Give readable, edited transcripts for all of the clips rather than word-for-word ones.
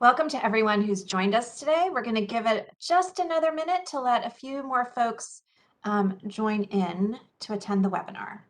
Welcome to everyone who's joined us today. We're going to give it just another minute to let a few more folks join in to attend the webinar.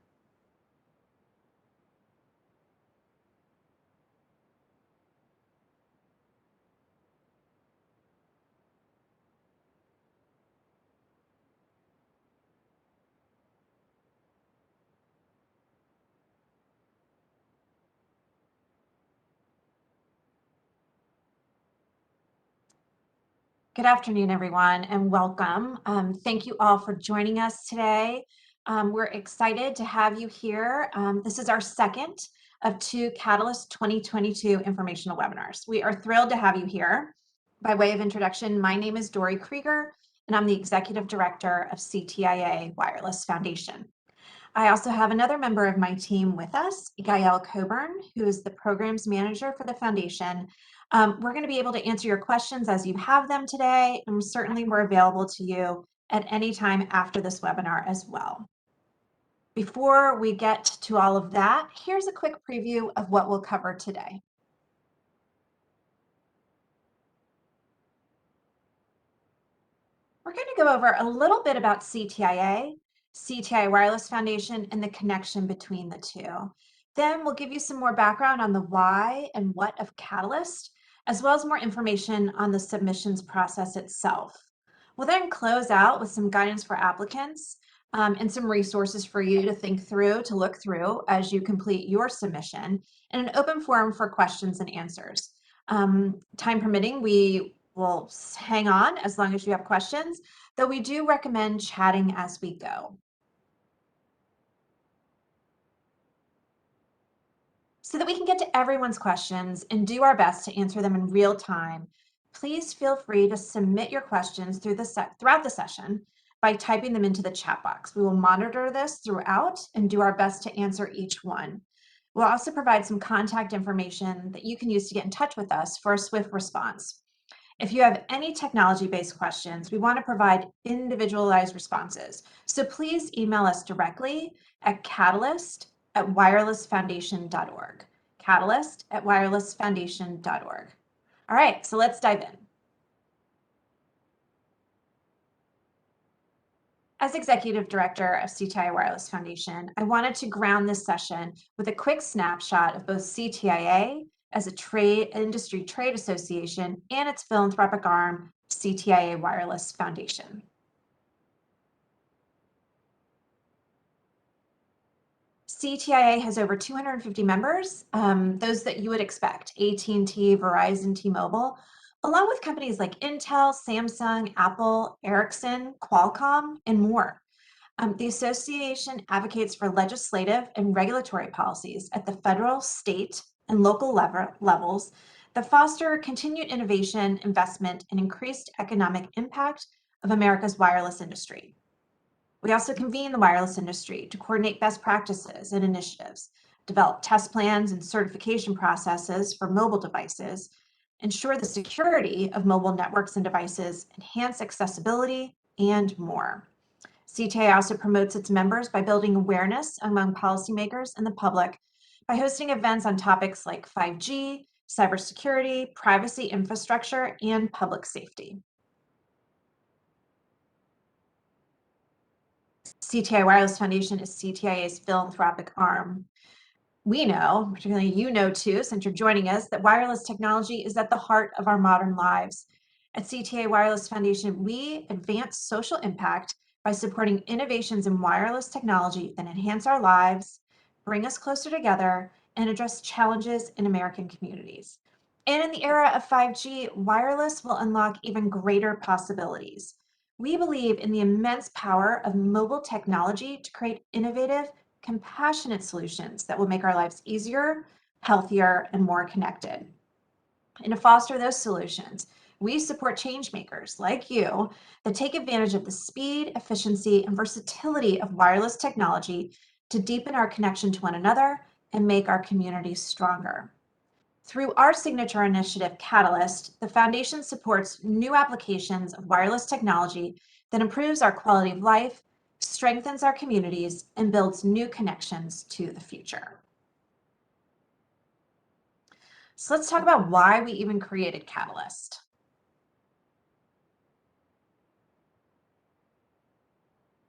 Good afternoon, everyone, and welcome. Thank you all for joining us today. We're excited to have you here. This is our second of two Catalyst 2022 informational webinars. We are thrilled to have you here. By way of introduction, my name is Dory Krieger, and I'm the Executive Director of CTIA Wireless Foundation. I also have another member of my team with us, Gael Coburn, who is the Programs Manager for the Foundation. We're going to be able to answer your questions as you have them today, and certainly we're available to you at any time after this webinar as well. Before we get to all of that, here's a quick preview of what we'll cover today. We're going to go over a little bit about CTIA, CTI Wireless Foundation, and the connection between the two. Then we'll give you some more background on the why and what of Catalyst, as well as more information on the submissions process itself. We'll then close out with some guidance for applicants and some resources for you to think through, to look through as you complete your submission, and an open forum for questions and answers. Time permitting, we will hang on as long as you have questions, though we do recommend chatting as we go. So that we can get to everyone's questions and do our best to answer them in real time, please feel free to submit your questions throughout the session by typing them into the chat box. We will monitor this throughout and do our best to answer each one. We'll also provide some contact information that you can use to get in touch with us for a swift response. If you have any technology-based questions, we want to provide individualized responses. So please email us directly at catalyst@wirelessfoundation.org. catalyst@wirelessfoundation.org. All right, so let's dive in. As Executive Director of CTI Wireless Foundation, I wanted to ground this session with a quick snapshot of both CTIA as a industry trade association and its philanthropic arm, CTIA Wireless Foundation. CTIA has over 250 members, those that you would expect, AT&T, Verizon, T-Mobile, along with companies like Intel, Samsung, Apple, Ericsson, Qualcomm, and more. The association advocates for legislative and regulatory policies at the federal, state, and local levels that foster continued innovation, investment, and increased economic impact of America's wireless industry. We also convene the wireless industry to coordinate best practices and initiatives, develop test plans and certification processes for mobile devices, ensure the security of mobile networks and devices, enhance accessibility, and more. CTIA also promotes its members by building awareness among policymakers and the public by hosting events on topics like 5G, cybersecurity, privacy infrastructure, and public safety. CTI Wireless Foundation is CTIA's philanthropic arm. We know, particularly you know too, since you're joining us, that wireless technology is at the heart of our modern lives. At CTI Wireless Foundation, we advance social impact by supporting innovations in wireless technology that enhance our lives, bring us closer together, and address challenges in American communities. And in the era of 5G, wireless will unlock even greater possibilities. We believe in the immense power of mobile technology to create innovative, compassionate solutions that will make our lives easier, healthier, and more connected. And to foster those solutions, we support change makers like you that take advantage of the speed, efficiency, and versatility of wireless technology to deepen our connection to one another and make our communities stronger. Through our signature initiative, Catalyst, the Foundation supports new applications of wireless technology that improves our quality of life, strengthens our communities, and builds new connections to the future. So let's talk about why we even created Catalyst.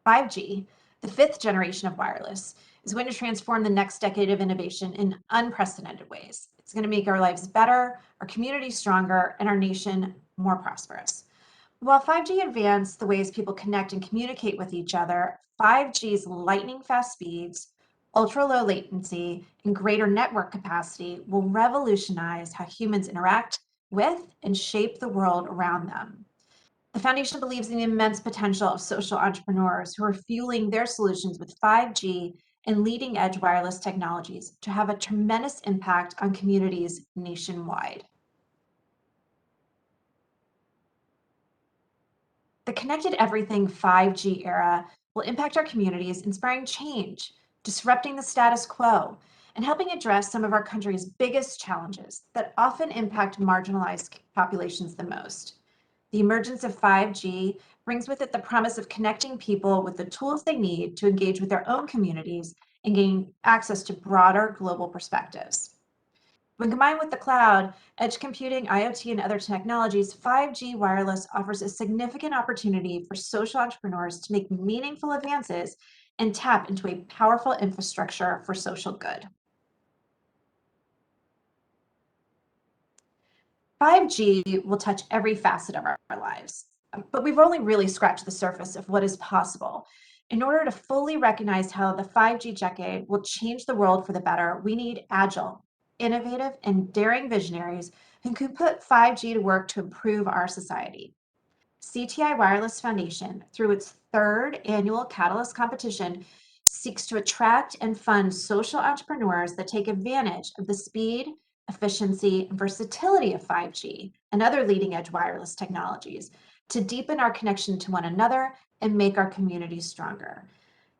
5G, the fifth generation of wireless, is going to transform the next decade of innovation in unprecedented ways. It's going to make our lives better, our communities stronger, and our nation more prosperous. While 5G advanced the ways people connect and communicate with each other, 5G's lightning fast speeds, ultra low latency, and greater network capacity will revolutionize how humans interact with and shape the world around them. The foundation believes in the immense potential of social entrepreneurs who are fueling their solutions with 5G and leading edge wireless technologies to have a tremendous impact on communities nationwide. The connected everything 5G era will impact our communities, inspiring change, disrupting the status quo, and helping address some of our country's biggest challenges that often impact marginalized populations the most. The emergence of 5G brings with it the promise of connecting people with the tools they need to engage with their own communities and gain access to broader global perspectives. When combined with the cloud, edge computing, IoT, and other technologies, 5G wireless offers a significant opportunity for social entrepreneurs to make meaningful advances and tap into a powerful infrastructure for social good. 5G will touch every facet of our lives, but we've only really scratched the surface of what is possible. In order to fully recognize how the 5G decade will change the world for the better, we need agile, innovative, and daring visionaries who can put 5G to work to improve our society. CTI Wireless Foundation, through its third annual Catalyst competition, seeks to attract and fund social entrepreneurs that take advantage of the speed, efficiency, and versatility of 5G and other leading edge wireless technologies to deepen our connection to one another and make our communities stronger.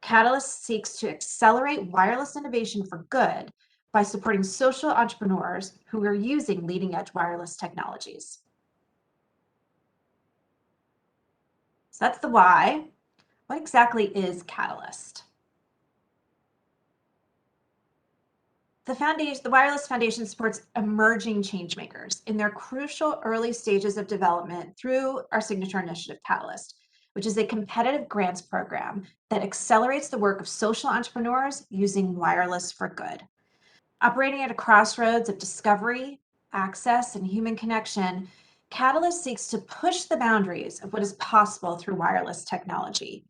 Catalyst seeks to accelerate wireless innovation for good by supporting social entrepreneurs who are using leading edge wireless technologies. So that's the why. What exactly is Catalyst? The Wireless Foundation supports emerging changemakers in their crucial early stages of development through our signature initiative, Catalyst, which is a competitive grants program that accelerates the work of social entrepreneurs using wireless for good. Operating at a crossroads of discovery, access, and human connection, Catalyst seeks to push the boundaries of what is possible through wireless technology.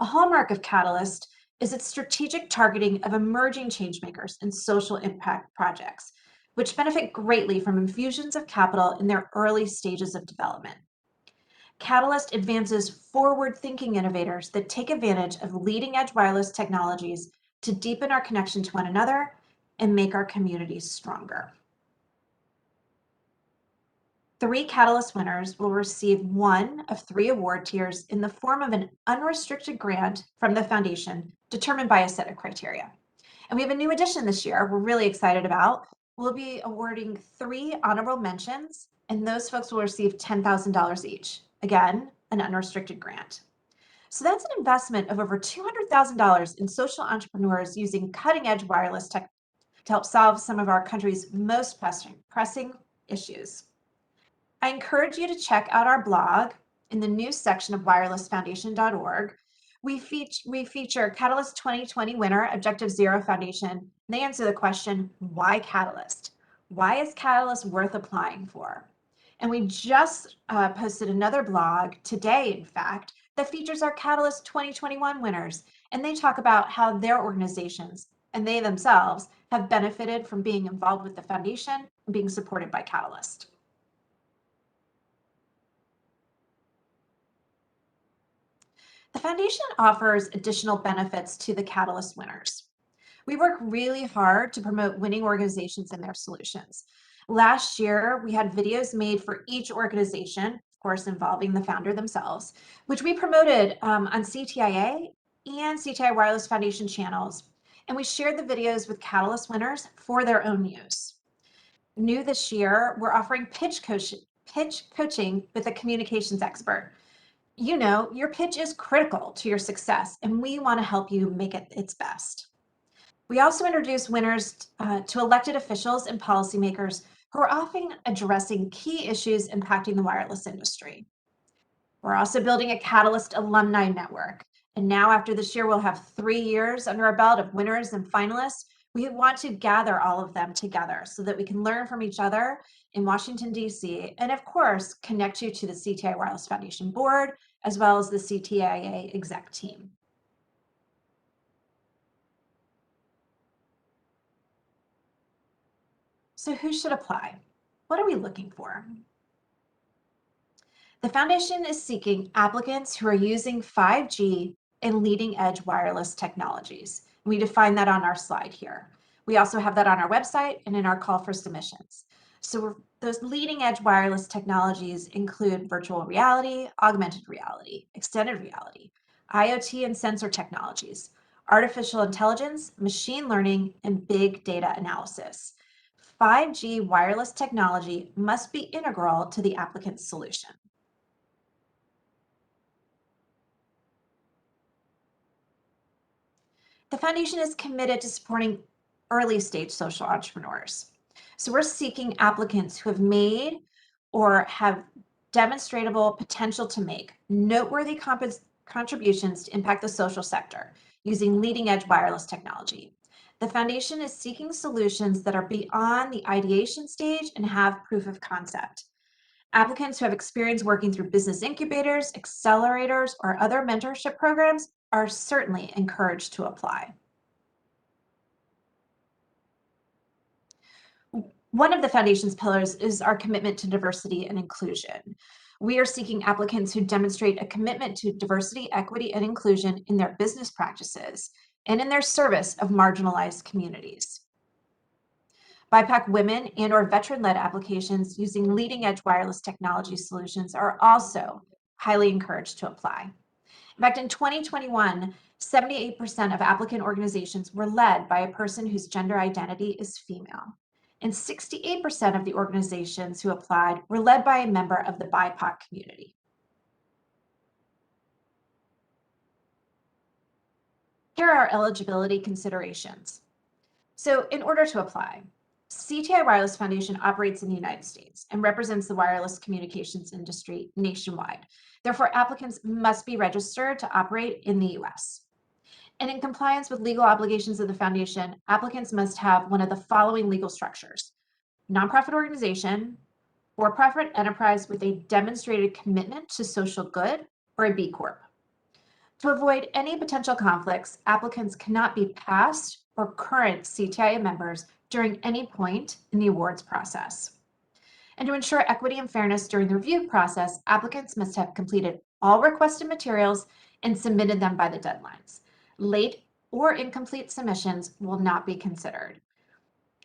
A hallmark of Catalyst is its strategic targeting of emerging changemakers and social impact projects, which benefit greatly from infusions of capital in their early stages of development. Catalyst advances forward-thinking innovators that take advantage of leading-edge wireless technologies to deepen our connection to one another and make our communities stronger. 3 Catalyst winners will receive one of 3 award tiers in the form of an unrestricted grant from the foundation determined by a set of criteria. And we have a new addition this year we're really excited about. We'll be awarding 3 honorable mentions, and those folks will receive $10,000 each. Again, an unrestricted grant. So that's an investment of over $200,000 in social entrepreneurs using cutting-edge wireless tech to help solve some of our country's most pressing issues. I encourage you to check out our blog in the news section of wirelessfoundation.org. We feature Catalyst 2020 winner, Objective Zero Foundation. And they answer the question, why Catalyst? Why is Catalyst worth applying for? And we just posted another blog today, in fact, that features our Catalyst 2021 winners. And they talk about how their organizations and they themselves have benefited from being involved with the foundation and being supported by Catalyst. The foundation offers additional benefits to the Catalyst winners. We work really hard to promote winning organizations and their solutions. Last year, we had videos made for each organization, of course, involving the founder themselves, which we promoted on CTIA and CTI Wireless Foundation channels. And we shared the videos with Catalyst winners for their own use. New this year, we're offering pitch coaching with a communications expert. You know, your pitch is critical to your success, and we want to help you make it its best. We also introduce winners to elected officials and policymakers who are often addressing key issues impacting the wireless industry. We're also building a Catalyst alumni network. And now, after this year, we'll have 3 years under our belt of winners and finalists. We want to gather all of them together so that we can learn from each other in Washington, D.C., and of course, connect you to the CTI Wireless Foundation board, as well as the CTIA exec team. So who should apply? What are we looking for? The foundation is seeking applicants who are using 5G and leading edge wireless technologies. We define that on our slide here. We also have that on our website and in our call for submissions. So those leading edge wireless technologies include virtual reality, augmented reality, extended reality, IoT and sensor technologies, artificial intelligence, machine learning, and big data analysis. 5G wireless technology must be integral to the applicant's solution. The foundation is committed to supporting early stage social entrepreneurs. So we're seeking applicants who have made or have demonstrable potential to make noteworthy contributions to impact the social sector using leading edge wireless technology. The foundation is seeking solutions that are beyond the ideation stage and have proof of concept. Applicants who have experience working through business incubators, accelerators, or other mentorship programs are certainly encouraged to apply. One of the foundation's pillars is our commitment to diversity and inclusion. We are seeking applicants who demonstrate a commitment to diversity, equity, and inclusion in their business practices and in their service of marginalized communities. BIPOC women and/or veteran-led applications using leading-edge wireless technology solutions are also highly encouraged to apply. In fact, in 2021, 78% of applicant organizations were led by a person whose gender identity is female. And 68% of the organizations who applied were led by a member of the BIPOC community. Here are our eligibility considerations. So in order to apply, CTI Wireless Foundation operates in the United States and represents the wireless communications industry nationwide. Therefore, applicants must be registered to operate in the US. And in compliance with legal obligations of the foundation, applicants must have one of the following legal structures: nonprofit organization, for-profit enterprise with a demonstrated commitment to social good, or a B Corp. To avoid any potential conflicts, applicants cannot be past or current CTIA members during any point in the awards process. And to ensure equity and fairness during the review process, applicants must have completed all requested materials and submitted them by the deadlines. Late or incomplete submissions will not be considered.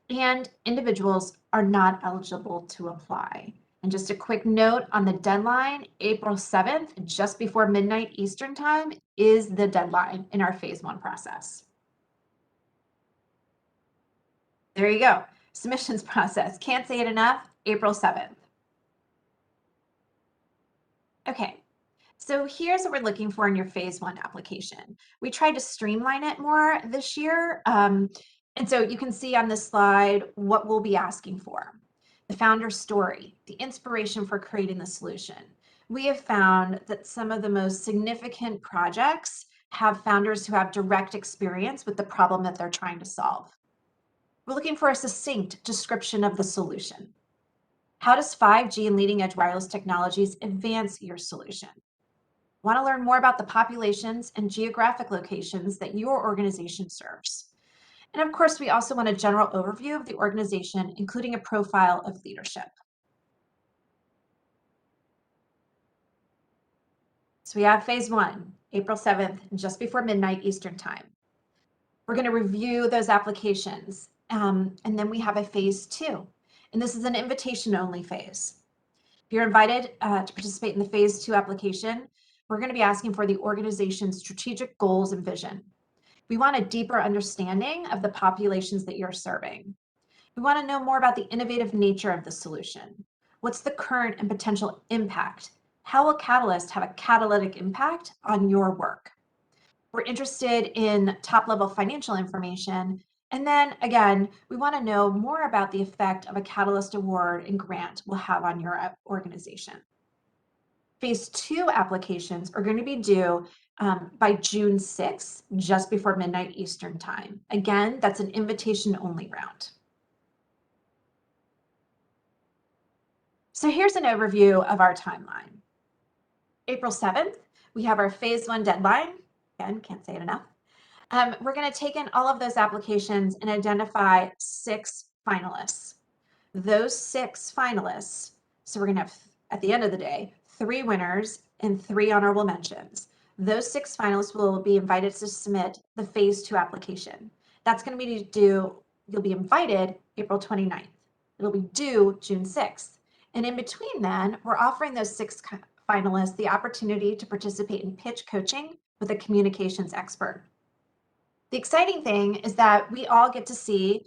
And individuals are not eligible to apply. And just a quick note on the deadline, April 7th, just before midnight Eastern time, is the deadline in our phase 1 process. There you go. Submissions process. Can't say it enough. April 7th. Okay, so here's what we're looking for in your phase 1 application. We tried to streamline it more this year. And so you can see on this slide what we'll be asking for. The founder's story, the inspiration for creating the solution. We have found that some of the most significant projects have founders who have direct experience with the problem that they're trying to solve. We're looking for a succinct description of the solution. How does 5G and leading edge wireless technologies advance your solution? Want to learn more about the populations and geographic locations that your organization serves? And of course, we also want a general overview of the organization, including a profile of leadership. So we have phase 1, April 7th, just before midnight Eastern time. We're going to review those applications. And then we have a phase 2. And this is an invitation-only phase. If you're invited to participate in the phase 2 application, we're going to be asking for the organization's strategic goals and vision. We want a deeper understanding of the populations that you're serving. We want to know more about the innovative nature of the solution. What's the current and potential impact? How will Catalyst have a catalytic impact on your work? We're interested in top-level financial information And then again, we want to know more about the effect of a Catalyst Award and grant will have on your organization. Phase 2 applications are going to be due by June 6th, just before midnight Eastern time. Again, that's an invitation only round. So here's an overview of our timeline. April 7th, we have our phase 1 deadline. Again, can't say it enough. We're going to take in all of those applications and identify 6 finalists. Those 6 finalists, so we're going to have, at the end of the day, 3 winners and 3 honorable mentions. Those 6 finalists will be invited to submit the phase 2 application. That's going to be due, you'll be invited April 29th. It'll be due June 6th. And in between then, we're offering those 6 finalists the opportunity to participate in pitch coaching with a communications expert. The exciting thing is that we all get to see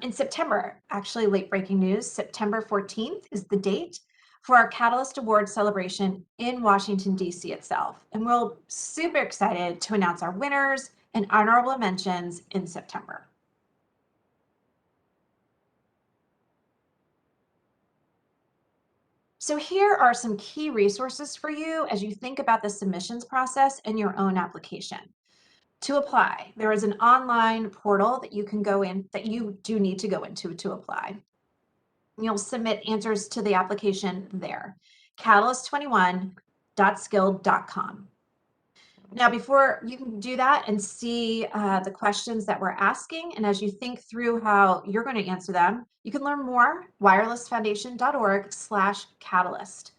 in September, actually late breaking news, September 14th is the date for our Catalyst Award celebration in Washington, D.C. itself. And we're super excited to announce our winners and honorable mentions in September. So here are some key resources for you as you think about the submissions process in your own application. To apply, there is an online portal that you can go in, that you do need to go into to apply. You'll submit answers to the application there, catalyst21.skilled.com. Now, before you can do that and see the questions that we're asking, and as you think through how you're going to answer them, you can learn more, wirelessfoundation.org/catalyst.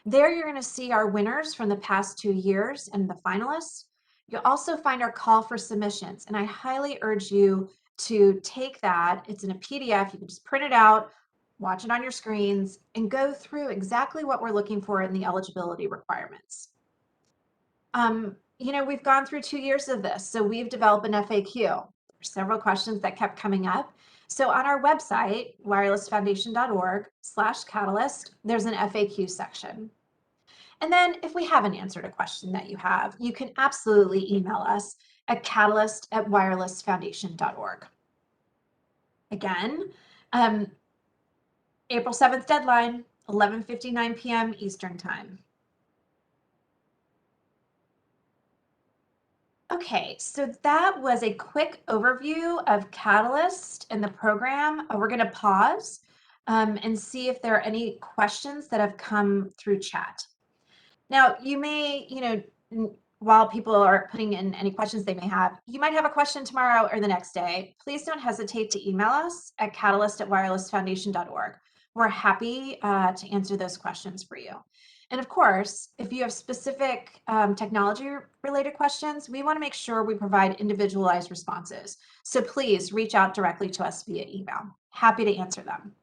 There you're going to see our winners from the past 2 years and the finalists. You'll also find our call for submissions, and I highly urge you to take that. It's in a PDF. You can just print it out, watch it on your screens, and go through exactly what we're looking for in the eligibility requirements. We've gone through 2 years of this, so we've developed an FAQ. There's several questions that kept coming up. So on our website, wirelessfoundation.org/catalyst, there's an FAQ section. And then if we haven't answered a question that you have, you can absolutely email us at catalyst@wirelessfoundation.org. Again, April 7th deadline, 11:59 p.m. Eastern time. Okay, so that was a quick overview of Catalyst and the program. We're going to pause and see if there are any questions that have come through chat. Now, you may, while people are putting in any questions they may have, you might have a question tomorrow or the next day. Please don't hesitate to email us at catalyst@wirelessfoundation.org. We're happy to answer those questions for you. And of course, if you have specific technology-related questions, we want to make sure we provide individualized responses. So please reach out directly to us via email. Happy to answer them.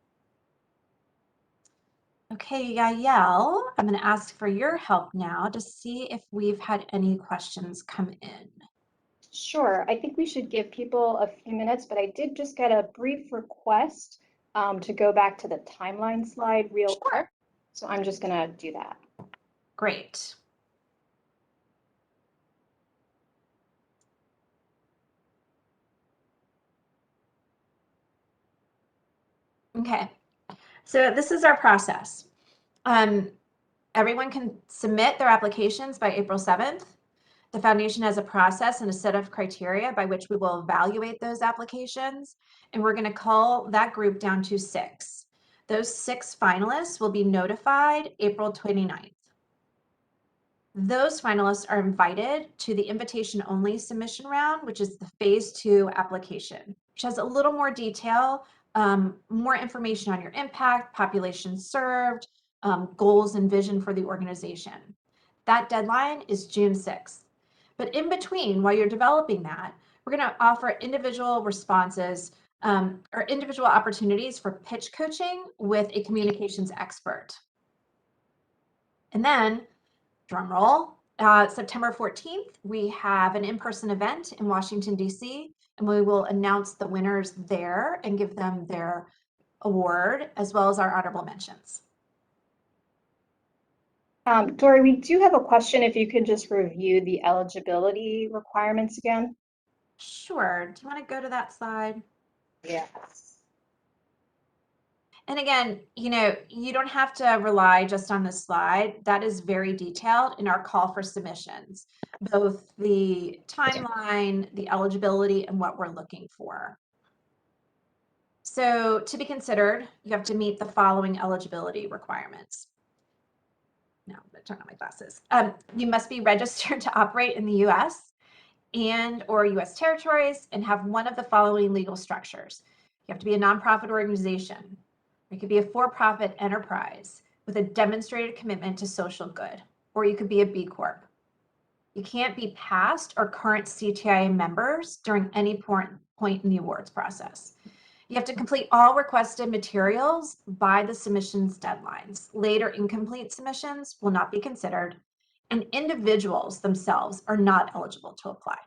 Okay, Yael, I'm going to ask for your help now to see if we've had any questions come in. Sure, I think we should give people a few minutes, but I did just get a brief request to go back to the timeline slide real quick. So I'm just going to do that. Great. Okay, so this is our process. Everyone can submit their applications by April 7th. The foundation has a process and a set of criteria by which we will evaluate those applications, and we're going to call that group down to 6. Those 6 finalists will be notified April 29th. Those finalists are invited to the invitation-only submission round, which is the phase 2 application, which has a little more detail, more information on your impact, population served, goals and vision for the organization. That deadline is June 6th. But in between, while you're developing that, we're going to offer individual responses or individual opportunities for pitch coaching with a communications expert. And then, drum roll, September 14th, we have an in-person event in Washington, D.C., and we will announce the winners there and give them their award, as well as our honorable mentions. Dory, we do have a question if you could just review the eligibility requirements again. Sure. Do you want to go to that slide? Yes. And again, you don't have to rely just on this slide. That is very detailed in our call for submissions, both the timeline, the eligibility, and what we're looking for. So to be considered, you have to meet the following eligibility requirements. No, I'm going to turn on my glasses. You must be registered to operate in the US and or US territories and have one of the following legal structures. You have to be a nonprofit organization. It could be a for-profit enterprise with a demonstrated commitment to social good, or you could be a B Corp. You can't be past or current CTIA members during any point in the awards process. You have to complete all requested materials by the submissions deadlines. Later incomplete submissions will not be considered, and individuals themselves are not eligible to apply.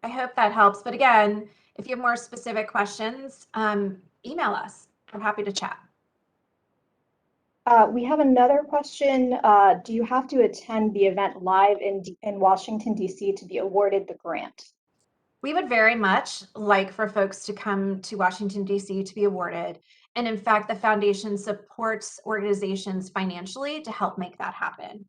I hope that helps. But again, if you have more specific questions, email us. We're happy to chat. We have another question. Do you have to attend the event live in Washington, D.C. to be awarded the grant? We would very much like for folks to come to Washington, D.C. to be awarded. And in fact, the foundation supports organizations financially to help make that happen.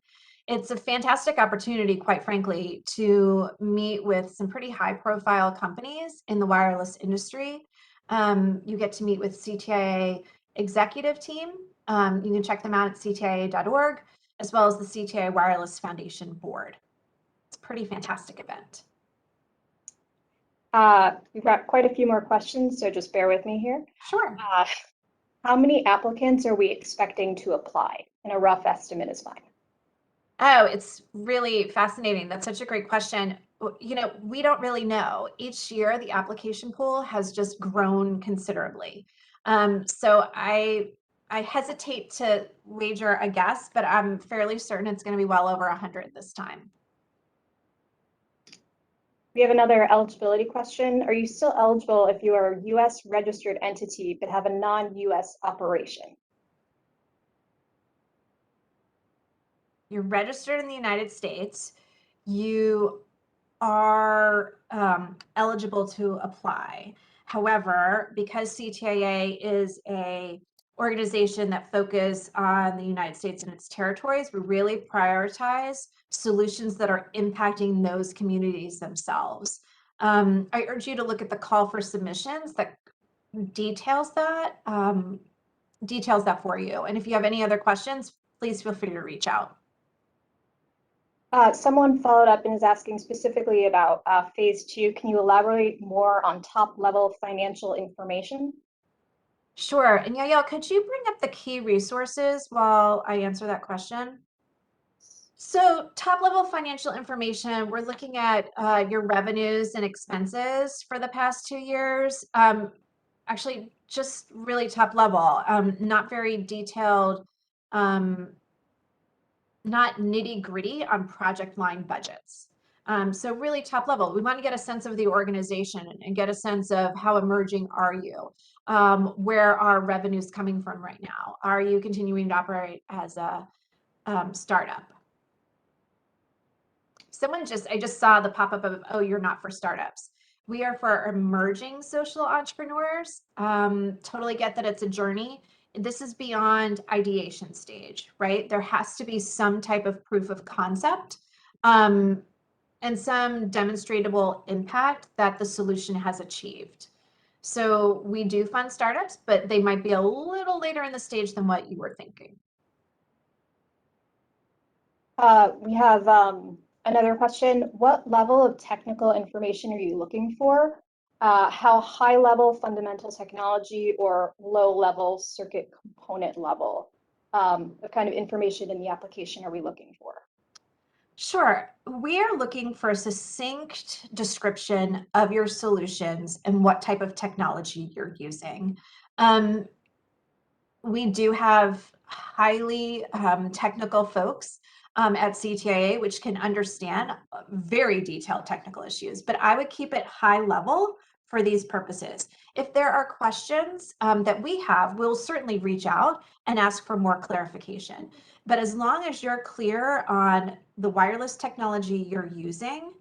It's a fantastic opportunity, quite frankly, to meet with some pretty high profile companies in the wireless industry. You get to meet with CTIA executive team. You can check them out at ctia.org, as well as the CTI Wireless Foundation board. It's a pretty fantastic event. We've got quite a few more questions, so just bear with me here. Sure. How many applicants are we expecting to apply? And a rough estimate is fine. Oh, it's really fascinating. That's such a great question. We don't really know. Each year, the application pool has just grown considerably. So I hesitate to wager a guess, but I'm fairly certain it's going to be well over 100 this time. We have another eligibility question. Are you still eligible if you are a U.S. registered entity but have a non-U.S. operation? You're registered in the United States. You are eligible to apply. However, because CTIA is a organization that focus on the United States and its territories, we really prioritize solutions that are impacting those communities themselves. I urge you to look at the call for submissions that details that for you. And if you have any other questions, please feel free to reach out. Someone followed up and is asking specifically about phase 2. Can you elaborate more on top level financial information? Sure. And Yael, could you bring up the key resources while I answer that question? So top level financial information, we're looking at your revenues and expenses for the past 2 years. Actually, just really top level, not very detailed, not nitty gritty on project line budgets. So really top level, we want to get a sense of the organization and get a sense of how emerging are you? Where are revenues coming from right now? Are you continuing to operate as a startup? I just saw the pop-up of, oh, you're not for startups. We are for emerging social entrepreneurs. Totally get that it's a journey. This is beyond ideation stage, right? There has to be some type of proof of concept and some demonstrable impact that the solution has achieved. So we do fund startups, but they might be a little later in the stage than what you were thinking. We have another question. What level of technical information are you looking for? How high level fundamental technology or low level circuit component level? What kind of information in the application are we looking for? Sure. We are looking for a succinct description of your solutions and what type of technology you're using. We do have highly technical folks at CTIA, which can understand very detailed technical issues, but I would keep it high level for these purposes. If there are questions that we have, we'll certainly reach out and ask for more clarification. But as long as you're clear on the wireless technology you're using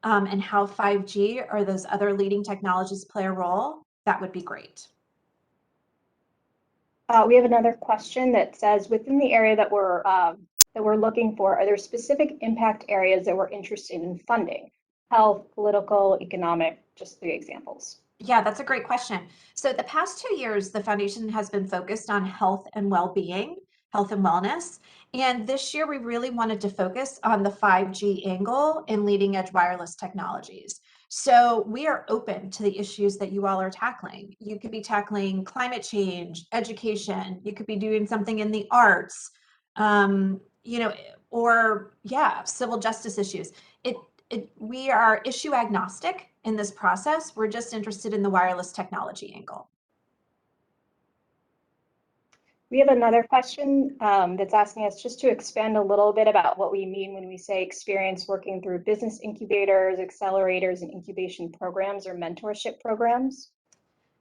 and how 5G or those other leading technologies play a role, that would be great. We have another question that says, within the area that we're looking for, are there specific impact areas that we're interested in funding? Health, political, economic, just 3 examples. Yeah, that's a great question. So the past 2 years, the foundation has been focused on health and well-being, health and wellness. And this year, we really wanted to focus on the 5G angle in leading edge wireless technologies. So we are open to the issues that you all are tackling. You could be tackling climate change, education. You could be doing something in the arts, or yeah, civil justice issues. We are issue agnostic in this process. We're just interested in the wireless technology angle. We have another question that's asking us just to expand a little bit about what we mean when we say experience working through business incubators, accelerators, and incubation programs or mentorship programs.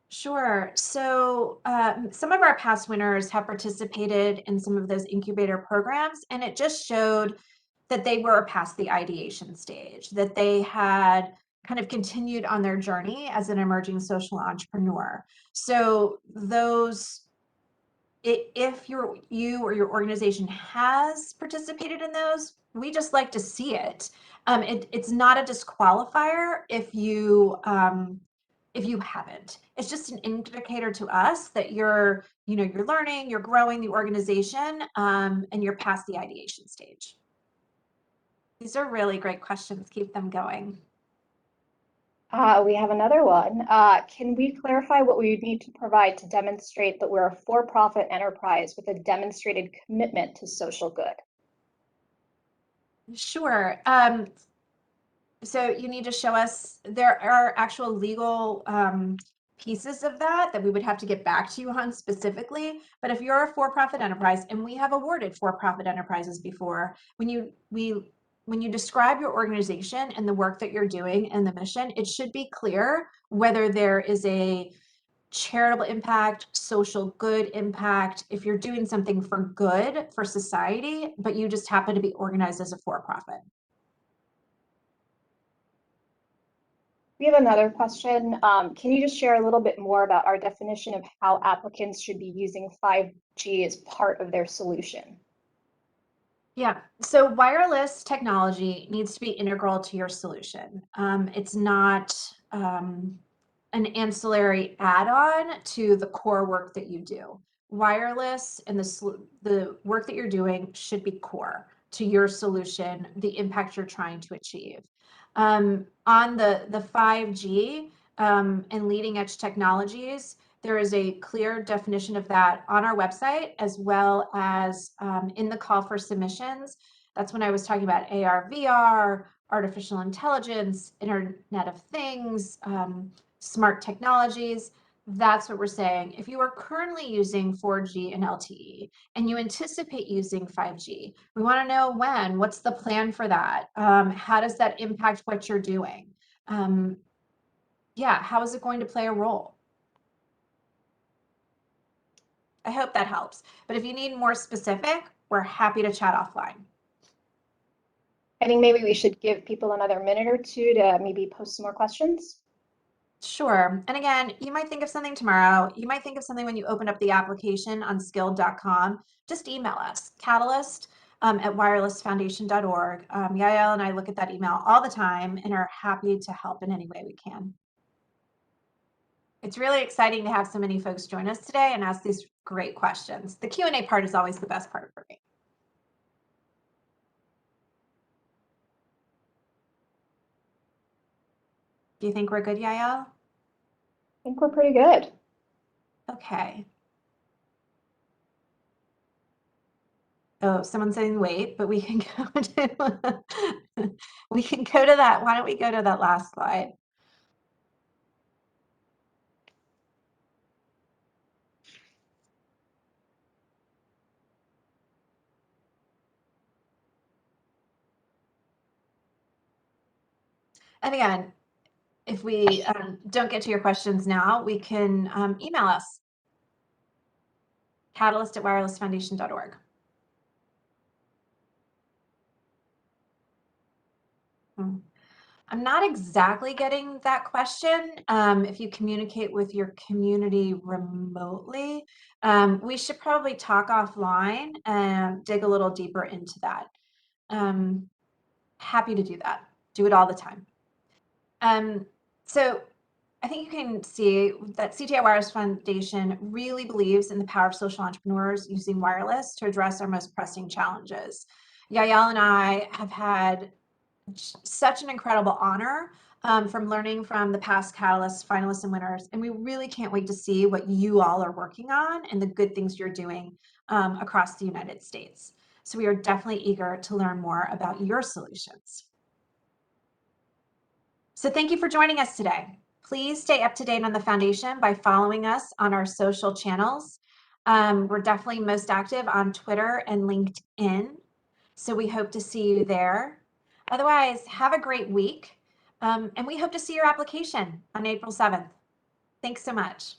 Sure. So some of our past winners have participated in some of those incubator programs, and it just showed that they were past the ideation stage, that they had kind of continued on their journey as an emerging social entrepreneur. So those, if you or your organization has participated in those, we just like to see it. It's not a disqualifier if you haven't. It's just an indicator to us that you're learning, you're growing the organization, and you're past the ideation stage. These are really great questions. Keep them going. We have another one. Can we clarify what we would need to provide to demonstrate that we're a for-profit enterprise with a demonstrated commitment to social good? Sure. So you need to show us, there are actual legal pieces of that we would have to get back to you on specifically. But if you're a for-profit enterprise, and we have awarded for-profit enterprises before, when you describe your organization and the work that you're doing and the mission, it should be clear whether there is a charitable impact, social good impact, if you're doing something for good for society, but you just happen to be organized as a for-profit. We have another question. Can you just share a little bit more about our definition of how applicants should be using 5G as part of their solution? Yeah, so wireless technology needs to be integral to your solution. It's not an ancillary add-on to the core work that you do. Wireless and the work that you're doing should be core to your solution, the impact you're trying to achieve. On the 5G and leading edge technologies, there is a clear definition of that on our website, as well as in the call for submissions. That's when I was talking about AR, VR, artificial intelligence, Internet of Things, smart technologies. That's what we're saying. If you are currently using 4G and LTE and you anticipate using 5G, we want to know when, what's the plan for that? How does that impact what you're doing? Yeah, how is it going to play a role? I hope that helps. But if you need more specific, we're happy to chat offline. I think maybe we should give people another minute or two to maybe post some more questions. Sure. And again, you might think of something tomorrow. You might think of something when you open up the application on skilled.com. Just email us, catalyst at wirelessfoundation.org. Yael and I look at that email all the time and are happy to help in any way we can. It's really exciting to have so many folks join us today and ask these great questions. The Q&A part is always the best part for me. Do you think we're good, Yael? I think we're pretty good. Okay. Oh, someone's saying wait, but we can go to we can go to that. Why don't we go to that last slide? And again, if we don't get to your questions now, we can email us, catalyst@wirelessfoundation.org. I'm not exactly getting that question. If you communicate with your community remotely, we should probably talk offline and dig a little deeper into that. Um, Happy to do that. Do it all the time. So I think you can see that CTI Wireless Foundation really believes in the power of social entrepreneurs using wireless to address our most pressing challenges. Yael and I have had such an incredible honor from learning from the past Catalyst finalists and winners. And we really can't wait to see what you all are working on and the good things you're doing across the United States. So we are definitely eager to learn more about your solutions. So thank you for joining us today. Please stay up to date on the foundation by following us on our social channels. We're definitely most active on Twitter and LinkedIn. So we hope to see you there. Otherwise, have a great week. And we hope to see your application on April 7th. Thanks so much.